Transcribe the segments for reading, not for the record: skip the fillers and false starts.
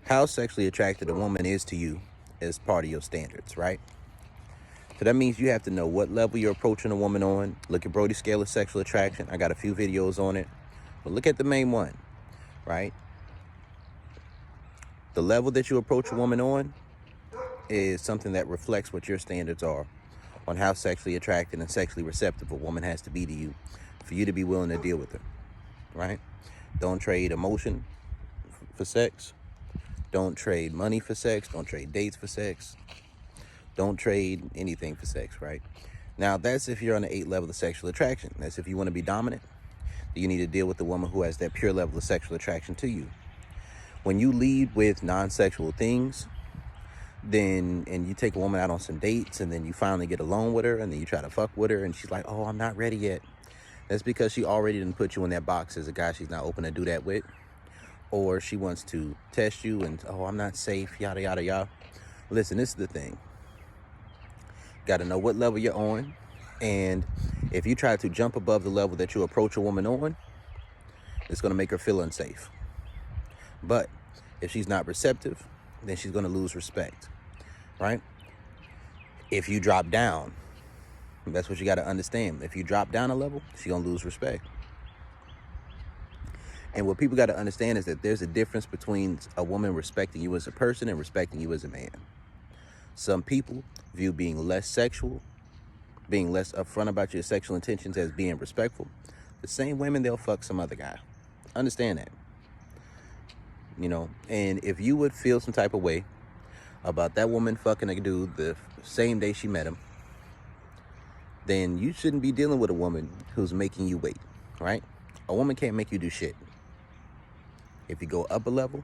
how sexually attracted a woman is to you is part of your standards, right? So that means you have to know what level you're approaching a woman on. Look at Brody's scale of sexual attraction. I got a few videos on it. But look at the main one, right? The level that you approach a woman on is something that reflects what your standards are on how sexually attracted and sexually receptive a woman has to be to you for you to be willing to deal with her, right? Don't trade emotion for sex. Don't trade money for sex. Don't trade dates for sex. Don't trade anything for sex, right? Now, that's if you're on the 8th level of sexual attraction. That's if you want to be dominant. You need to deal with the woman who has that pure level of sexual attraction to you. When you lead with non-sexual things, and you take a woman out on some dates, and then you finally get alone with her, and then you try to fuck with her, and she's like, oh, I'm not ready yet. That's because she already didn't put you in that box as a guy she's not open to do that with. Or she wants to test you and, oh, I'm not safe, yada, yada, yada. Listen, this is the thing. Got to know what level you're on. And if you try to jump above the level that you approach a woman on, it's going to make her feel unsafe. But if she's not receptive, then she's going to lose respect, right? If you drop down, that's what you got to understand. If you drop down a level, she's going to lose respect. And what people got to understand is that there's a difference between a woman respecting you as a person and respecting you as a man. Some people view being less sexual, being less upfront about your sexual intentions as being respectful. The same women, they'll fuck some other guy. Understand that. You know, and if you would feel some type of way about that woman fucking a dude the same day she met him, then you shouldn't be dealing with a woman who's making you wait, right? A woman can't make you do shit. If you go up a level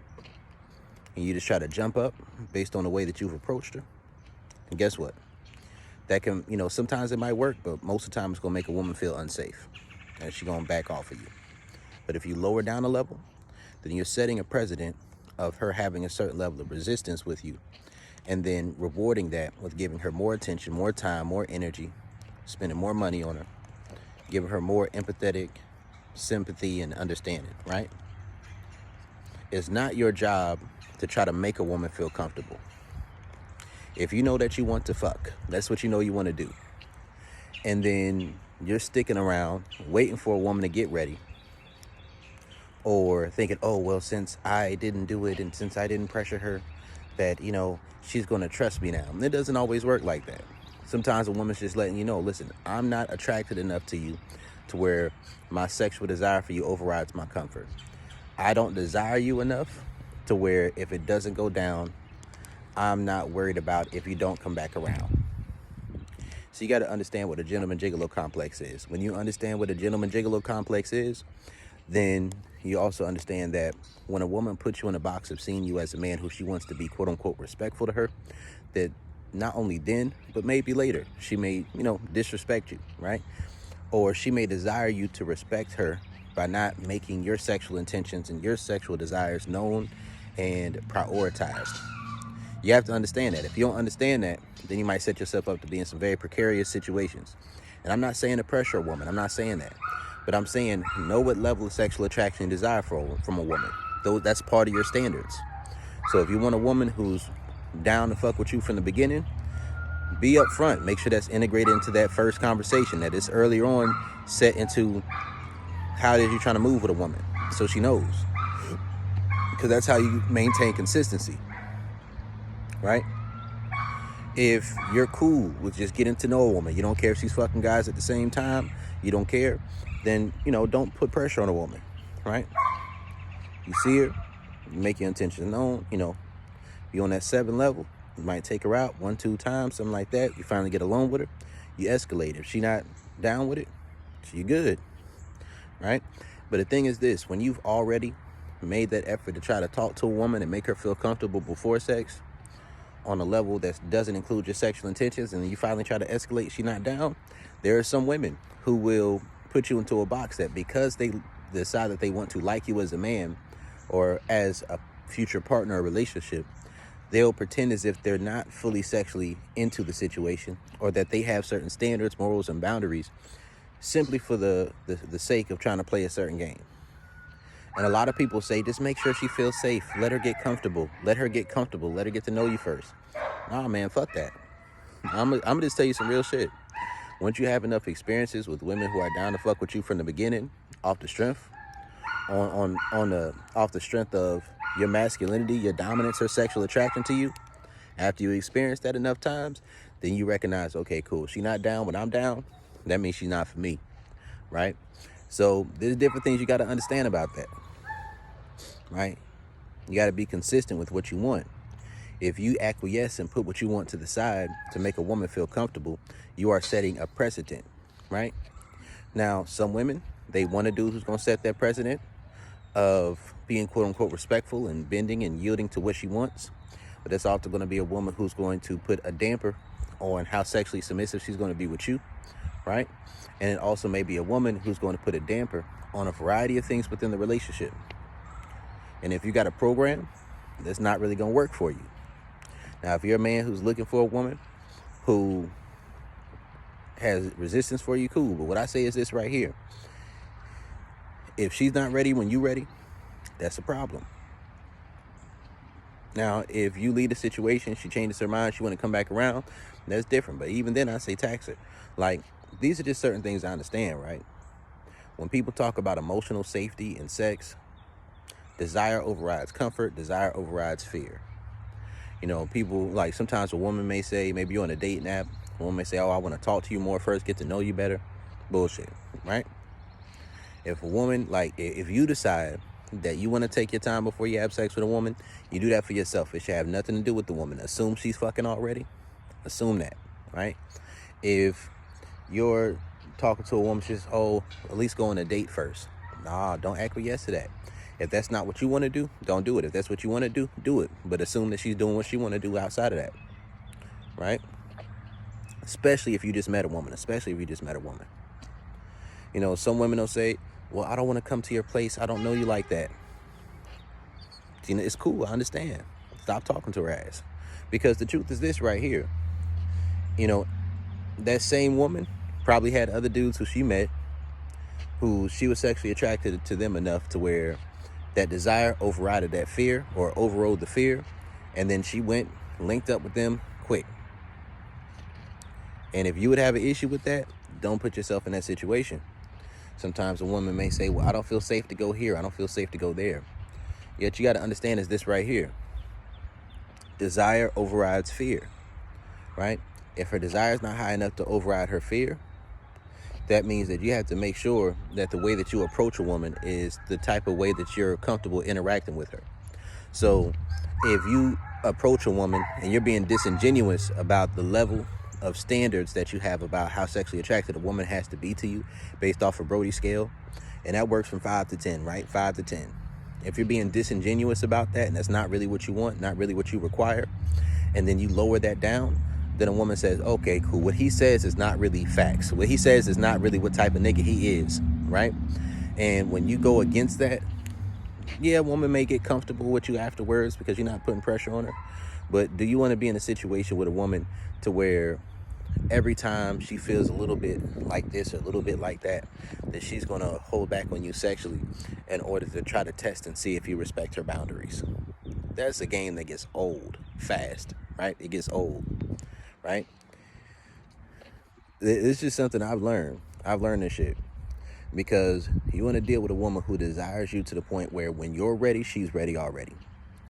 and you just try to jump up based on the way that you've approached her, and guess what? That can, you know, sometimes it might work, but most of the time it's going to make a woman feel unsafe and she's going to back off of you. But if you lower down a level, then you're setting a precedent of her having a certain level of resistance with you, and then rewarding that with giving her more attention, more time, more energy, spending more money on her, giving her more empathetic sympathy and understanding, right? It's not your job to try to make a woman feel comfortable. If you know that you want to fuck, that's what you know you want to do, and then you're sticking around waiting for a woman to get ready, or thinking, oh, well, since I didn't do it and since I didn't pressure her, that, you know, she's going to trust me now. And it doesn't always work like that. Sometimes a woman's just letting you know, listen, I'm not attracted enough to you to where my sexual desire for you overrides my comfort. I don't desire you enough to where if it doesn't go down, I'm not worried about if you don't come back around. So you got to understand what a gentleman gigolo complex is. When you understand what a gentleman gigolo complex is, then you also understand that when a woman puts you in a box of seeing you as a man who she wants to be, quote unquote, respectful to her, that not only then, but maybe later, she may, you know, disrespect you, right? Or she may desire you to respect her by not making your sexual intentions and your sexual desires known and prioritized. You have to understand that. If you don't understand that, then you might set yourself up to be in some very precarious situations. And I'm not saying to pressure a woman. I'm not saying that. But I'm saying know what level of sexual attraction you desire from a woman. That's part of your standards. So if you want a woman who's down to fuck with you from the beginning, be upfront. Make sure that's integrated into that first conversation, that it's earlier on set into how it is you're trying to move with a woman, so she knows. Because that's how you maintain consistency, right? If you're cool with just getting to know a woman, you don't care if she's fucking guys at the same time, you don't care, then, you know, don't put pressure on a woman, right? You see her, you make your intentions known, you know, you on that 7 level, you might take her out 1-2 times, something like that. You finally get alone with her, you escalate. If she not down with it, she good, right? But the thing is this, when you've already made that effort to try to talk to a woman and make her feel comfortable before sex on a level that doesn't include your sexual intentions, and then you finally try to escalate, she not down, there are some women who will put you into a box that because they decide that they want to like you as a man or as a future partner or relationship, they'll pretend as if they're not fully sexually into the situation, or that they have certain standards, morals, and boundaries simply for the sake of trying to play a certain game. And a lot of people say, just make sure she feels safe. Let her get comfortable. Let her get comfortable. Let her get to know you first. Nah, man, fuck that. I'm gonna just tell you some real shit. Once you have enough experiences with women who are down to fuck with you from the beginning, off the strength, off the strength of your masculinity, your dominance, her sexual attraction to you, after you experience that enough times, then you recognize, okay, cool, she not down when I'm down. That means she's not for me, right? So there's different things you got to understand about that, right? You got to be consistent with what you want. If you acquiesce and put what you want to the side to make a woman feel comfortable, you are setting a precedent, right? Now, some women, they want a dude who's going to set that precedent of being quote unquote respectful and bending and yielding to what she wants. But there's also going to be a woman who's going to put a damper on how sexually submissive she's going to be with you, right? And it also may be a woman who's going to put a damper on a variety of things within the relationship. And if you got a program, that's not really going to work for you. Now, if you're a man who's looking for a woman who has resistance for you, cool. But what I say is this right here. If she's not ready when you're ready, that's a problem. Now, if you leave the situation, she changes her mind, she want to come back around, that's different. But even then, I say tax her. Like, these are just certain things I understand, right? When people talk about emotional safety and sex, desire overrides comfort, desire overrides fear. You know, people, like, sometimes a woman may say, maybe you're on a dating app, a woman may say, oh, I want to talk to you more first, get to know you better. Bullshit, right? If a woman, like, if you decide that you want to take your time before you have sex with a woman, you do that for yourself. It should have nothing to do with the woman. Assume she's fucking already. Assume that, right? If you're talking to a woman, she's, oh, at least go on a date first. Nah, don't acquiesce to that. If that's not what you want to do, don't do it. If that's what you want to do, do it. But assume that she's doing what she want to do outside of that, right? Especially if you just met a woman. You know, some women will say, well, I don't want to come to your place. I don't know you like that. You know, it's cool. I understand. Stop talking to her ass. Because the truth is this right here. You know, that same woman probably had other dudes who she met who she was sexually attracted to them enough to where that desire overrided that fear or overrode the fear. And then she went, linked up with them quick. And if you would have an issue with that, don't put yourself in that situation. Sometimes a woman may say, well, I don't feel safe to go here. I don't feel safe to go there. Yet you got to understand is this right here. Desire overrides fear, right? If her desire is not high enough to override her fear, that means that you have to make sure that the way that you approach a woman is the type of way that you're comfortable interacting with her. So if you approach a woman and you're being disingenuous about the level of standards that you have about how sexually attracted a woman has to be to you based off a Brody scale, and that works from 5 to 10, right? 5 to 10. If you're being disingenuous about that and that's not really what you want, not really what you require, and then you lower that down, then a woman says, okay, cool. What he says is not really facts. What he says is not really what type of nigga he is, right? And when you go against that, yeah, a woman may get comfortable with you afterwards because you're not putting pressure on her. But do you want to be in a situation with a woman to where every time she feels a little bit like this or a little bit like that, that she's going to hold back on you sexually in order to try to test and see if you respect her boundaries? That's a game that gets old fast, right? It gets old, right? It's just something I've learned. I've learned this shit. Because you want to deal with a woman who desires you to the point where when you're ready, she's ready already.